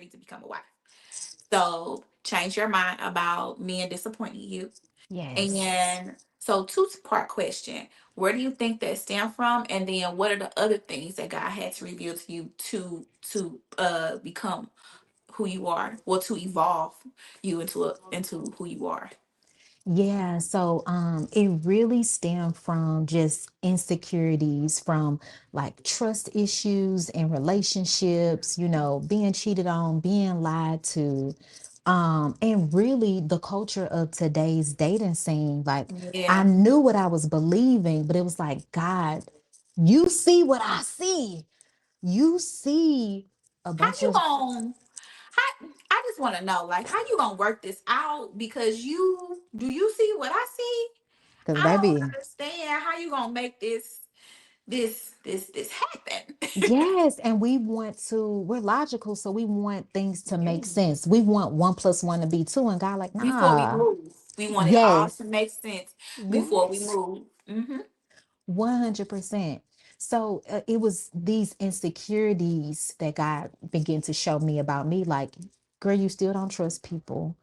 ready to become a wife. So change your mind about men disappointing you. Yes. And so two-part question. Where do you think that stem from? And then what are the other things that God had to reveal to you to become who you are? Well, to evolve you into who you are. Yeah, so it really stemmed from just insecurities, from like trust issues in relationships, being cheated on, being lied to, and really the culture of today's dating scene. Like I Yeah. knew what I was believing, but it was like, God, you see what I see. You see a How bunch you of going how I just want to know, like, how you gonna work this out? Because you see what I see? because I don't baby. understand how you gonna make this happen. Yes, and we're logical, so we want things to make Yeah. sense. We want one plus one to be two, and God, like, Before we nah. move, we want it all to Yes. make sense before we What? move. 100%. So it was these insecurities that God began to show me about me. Like, girl, you still don't trust people.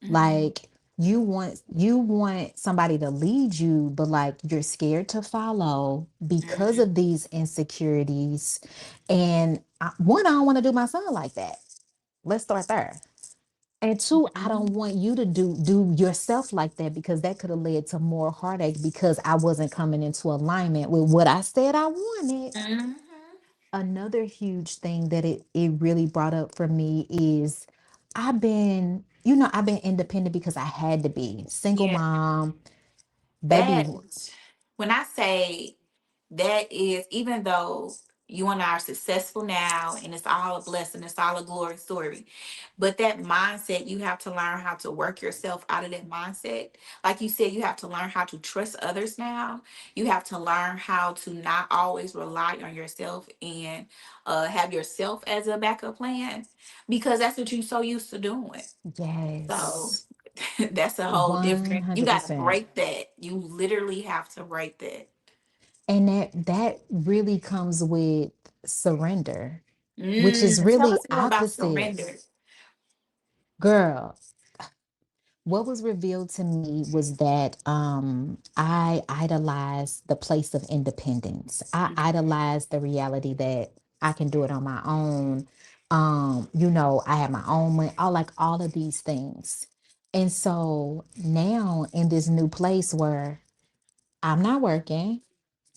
Hmm. Like you want somebody to lead you, but like you're scared to follow because Hmm. of these insecurities. And one, I don't want to do my son like that. Let's start there. And two, I don't Hmm. want you to do yourself like that, because that could have led to more heartache because I wasn't coming into alignment with what I said I wanted. Hmm. Another huge thing that it really brought up for me is I've been independent because I had to be single Yeah, mom, baby. that when I say that is, even though you and I are successful now and it's all a blessing, it's all a glory story. But that mindset, you have to learn how to work yourself out of that mindset. Like you said, you have to learn how to trust others now. You have to learn how to not always rely on yourself and have yourself as a backup plan, because that's what you're so used to doing. So Yes, that's a whole different. You got to 100%. break that. You literally have to break that. And that really comes with surrender, which is Tell really us more about opposite. surrender. Girl, what was revealed to me was that I idolized the place of independence. I idolized the reality that I can do it on my own. I have my own money, all of these things. And so now in this new place where I'm not working,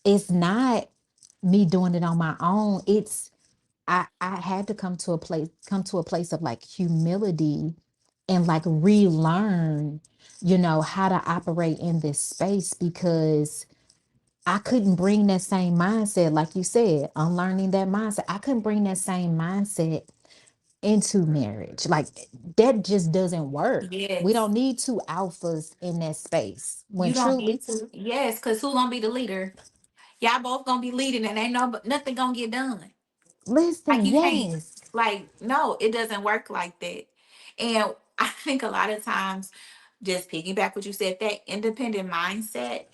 it's not me doing it on my own. I had to come to a place of like humility and like relearn, how to operate in this space, because I couldn't bring that same mindset, like you said, unlearning that mindset. I couldn't bring that same mindset into marriage. Like that just doesn't work. We Yes. don't need two alphas in that space. When You don't truly, need to. Yes, because who gonna be the leader? Y'all both gonna be leading and ain't no but nothing gonna get done. Like listen, you can't, yes, like, no, it doesn't work like that. And I think a lot of times, just piggyback what you said, that independent mindset,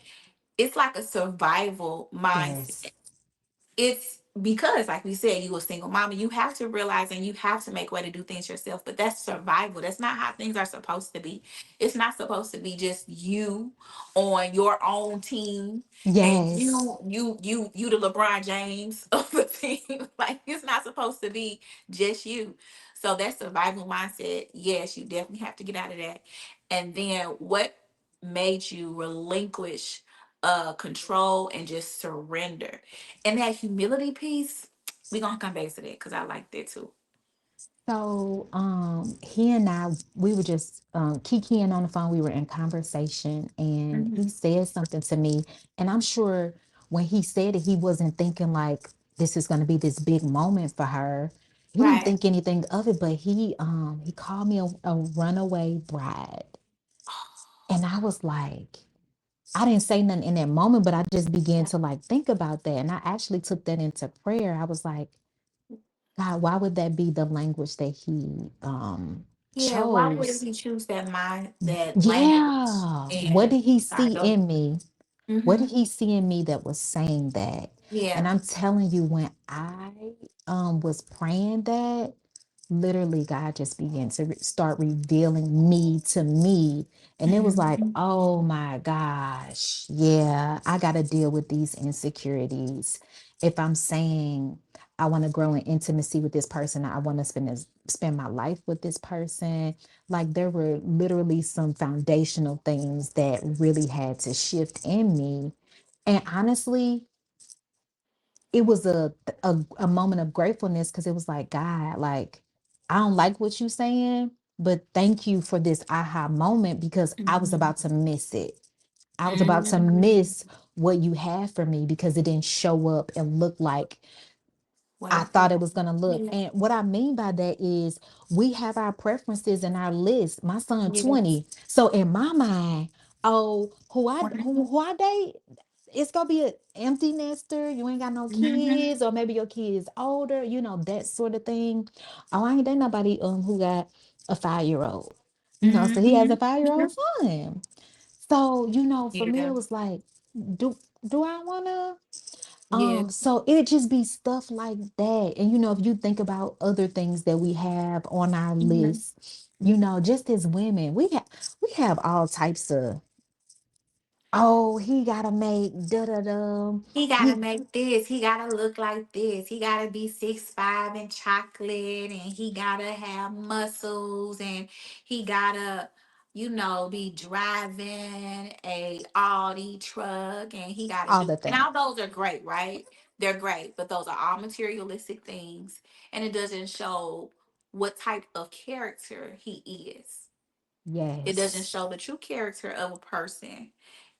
it's like a survival mindset. yes, It's because, like we said, you a single mama, you have to realize and you have to make way to do things yourself, but that's survival. That's not how things are supposed to be. It's not supposed to be just you on your own team and yes. you the LeBron James of the team. Like, it's not supposed to be just you. So that survival mindset, yes, you definitely have to get out of that. And then what made you relinquish control and just surrender? And that humility piece, we gonna come back to that because I like that too. So, he and I, we were just kikiing on the phone. We were in conversation, and Hmm. he said something to me. And I'm sure when he said it, he wasn't thinking like this is going to be this big moment for her. He didn't Right. think anything of it, but he called me a runaway bride, and I was like, I didn't say nothing in that moment, but I just began to like think about that, and I actually took that into prayer. I was like, God, why would that be the language that he Yeah, why would chose? he choose that language? Yeah. What And did he sorry, see go ahead. in me? What Mm-hmm. did he see in me that was saying that? And Yeah. I'm telling you, when I was praying that, literally God just began to start revealing me to me. And it was like, Mhm. oh my gosh, yeah, I got to deal with these insecurities. If I'm saying I want to grow in intimacy with this person, I want to spend my life with this person. Like there were literally some foundational things that really had to shift in me. And honestly, it was a moment of gratefulness because it was like, God, like, I don't like what you saying, but thank you for this aha moment because I was Mhm. about to miss it. I was about to Mhm. miss what you had for me because it didn't show up and look like What I I thought thought. it was going to look. Yeah. And what I mean by that is we have our preferences and our list. My son Yes. 20. So in my mind, oh, who I date, it's gonna be an empty nester. You ain't got no Mhm. kids, or maybe your kids older, that sort of thing. Oh, I ain't date nobody who got a 5-year-old. So he has a Mhm. 5-year-old son. So, for me Yeah. it was like, do I wanna? Yeah. So it just be stuff like that. And if you think about other things that we have on our Mhm. list, just as women, we have all types of, oh, he gotta make da da da. He gotta He make this. He gotta look like this. He gotta be 6'5" and chocolate, and he gotta have muscles, and he gotta, be driving a Audi truck, and he gotta all do. the And things. all those are great, right? They're great, but those are all materialistic things, and it doesn't show what type of character he is. It doesn't Yes. show the true character of a person.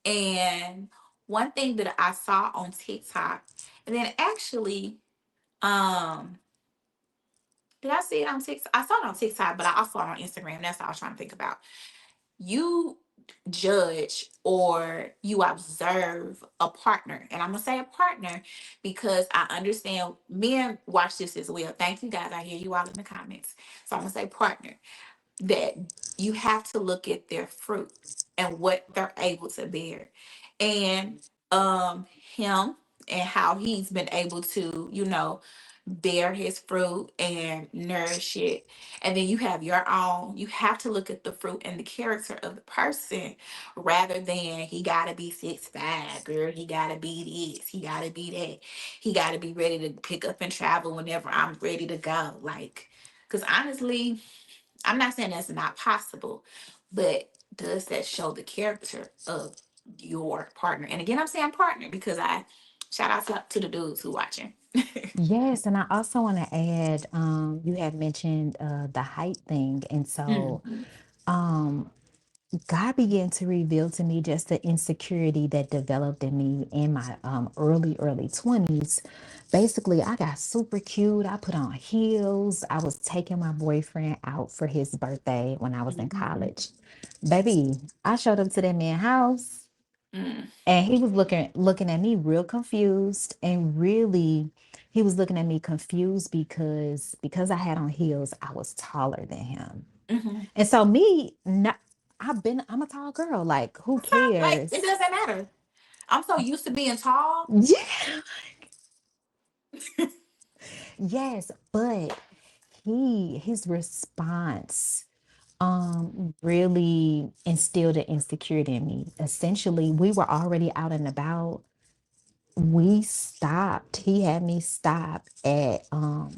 And one thing that I saw on TikTok, and then actually, um, did I see it on TikTok? I saw it on TikTok, but I also saw it on Instagram. That's what I was trying to think about. You judge or you observe a partner, and I'm gonna say a partner because I understand men watch this as well. Thank you guys. I hear you all in the comments. So I'm gonna say partner, that you have to look at their fruit and what they're able to bear, and him and how he's been able to bear his fruit and nourish it. And then you have your own. You have to look at the fruit and the character of the person rather than he gotta be 6'5", girl, he gotta be this, he gotta be that, he gotta be ready to pick up and travel whenever I'm ready to go. Like, because honestly, I'm not saying that's not possible, but does that show the character of your partner? And again, I'm saying partner because I shout out to the dudes who watching. Yes, and I also want to add, you had mentioned the height thing, and so Mhm. um God began to reveal to me just the insecurity that developed in me in my early 20s. Basically, I got super cute. I put on heels. I was taking my boyfriend out for his birthday when I was in Mhm. college. Baby, I showed up to that man's house Mm. and he was looking at me real confused, and really he was looking at me confused because I had on heels, I was taller than him. Mhm. And so me, not, I'm a tall girl. Like, who So, like, it cares? doesn't matter. I'm so used to being tall. Yeah, yes, but his response really instilled an insecurity in me. Essentially, we were already out and about. We stopped. He had me stop at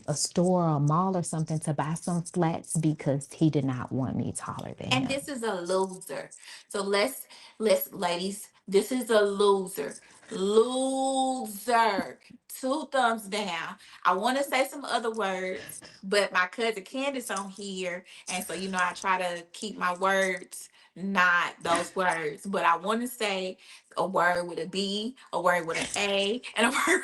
a store or a mall or something to buy some flats because he did not want me taller than And him. this is a loser. So let's ladies, this is a loser. Loser. Two thumbs down. I want to say some other words, but my cousin Candace on here, and so I try to keep my words not those words, but I want to say a word with a B, a word with an A, and a word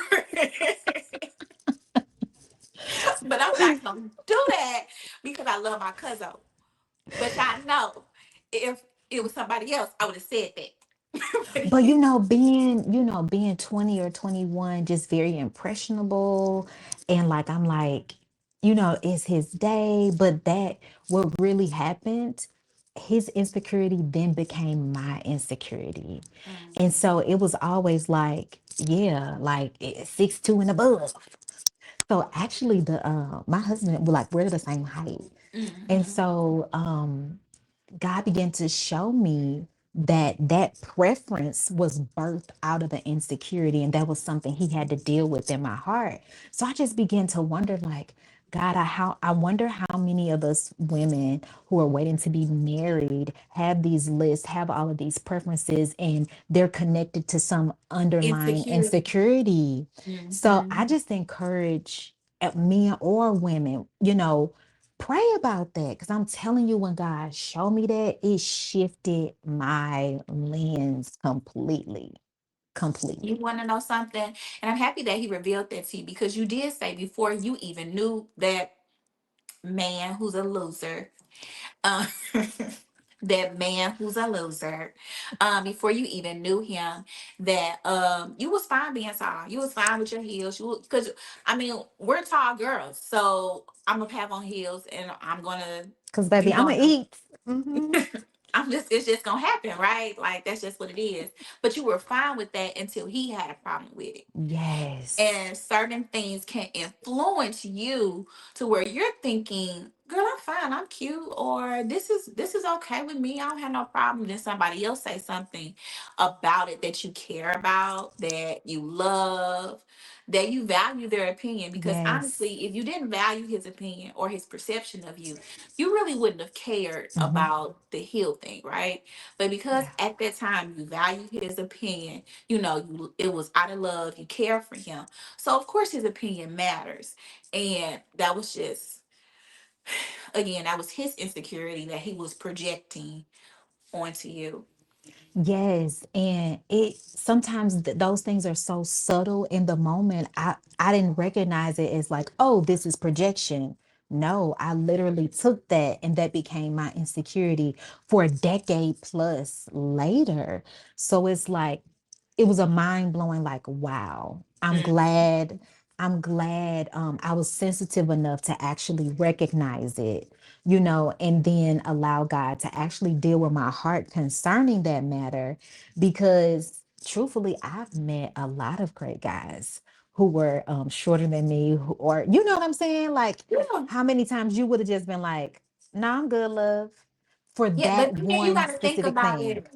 but I'm not gonna do that because I love my cousin. But y'all know, if it was somebody else, I would have said that. But being 20 or 21, just very impressionable. And like I'm like, it's his day. But what really happened, his insecurity then became my insecurity. And Mhm. so it was always like, yeah, like 6'2" and above. So actually the my husband, well, like we're the same height. And Mm-hmm. so God began to show me that that preference was birthed out of the insecurity, and that was something he had to deal with in my heart. So I just began to wonder, like, God, I wonder how many of us women who are waiting to be married have these lists, have all of these preferences, and they're connected to some underlying Insecurity. insecurity. So I Mm-hmm. just encourage men or women, pray about that, because I'm telling you, when God showed me that, it shifted my lens completely. You Completely. want to know something? And I'm happy that he revealed that to you, because you did say before you even knew that man who's a loser, um, that man who's a loser, before you even knew him, that you was fine being tall. You was fine with your heels. You because I mean we're tall girls, so I'm gonna have on heels, and I'm gonna Because, you baby, I'm going to gonna eat. Hmm. I'm just it's just gonna happen, right? Like that's just what it is. But you were fine with that until he had a problem with it. Yes. And certain things can influence you to where you're thinking, girl, I'm fine, I'm cute, or this is okay with me, I don't have no problem. Then somebody else say something about it that you care about, that you love, that you value their opinion. Because Yes. honestly, if you didn't value his opinion or his perception of you, you really wouldn't have cared Hmm. about the heel thing, right? But because Yeah. at that time you valued his opinion, it was out of love, you care for him, so of course his opinion matters. And that was just, again, that was his insecurity that he was projecting onto you. Yes, and it sometimes those things are so subtle in the moment. I didn't recognize it as like, oh, this is projection. No, I literally took that, and that became my insecurity for a decade plus later. So it's like it was a mind blowing, like, wow. I'm glad I was sensitive enough to actually recognize it, and then allow God to actually deal with my heart concerning that matter. Because truthfully, I've met a lot of great guys who were shorter than me, or you know what I'm saying? Like, Yeah. how many times you would have just been like, no, I'm good, love, for Yeah, that but then you one got to think specific about thing. it.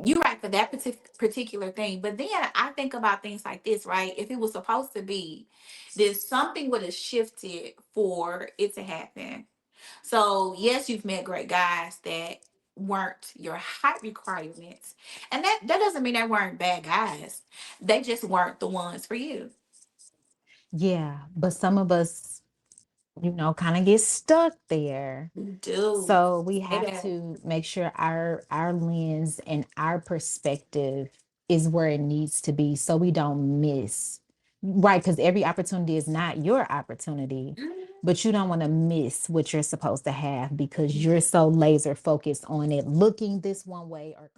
You're right for that particular thing. But then I think about things like this, right? If it was supposed to be, then something would have shifted for it to happen. So yes, you've met great guys that weren't your height requirements. And that doesn't mean they weren't bad guys. They just weren't the ones for you. Yeah, but some of us, kind of get stuck there. You do. So we Say have that. to make sure our lens and our perspective is where it needs to be, so we don't miss. Right, because every opportunity is not your opportunity, but you don't want to miss what you're supposed to have because you're so laser focused on it looking this one way or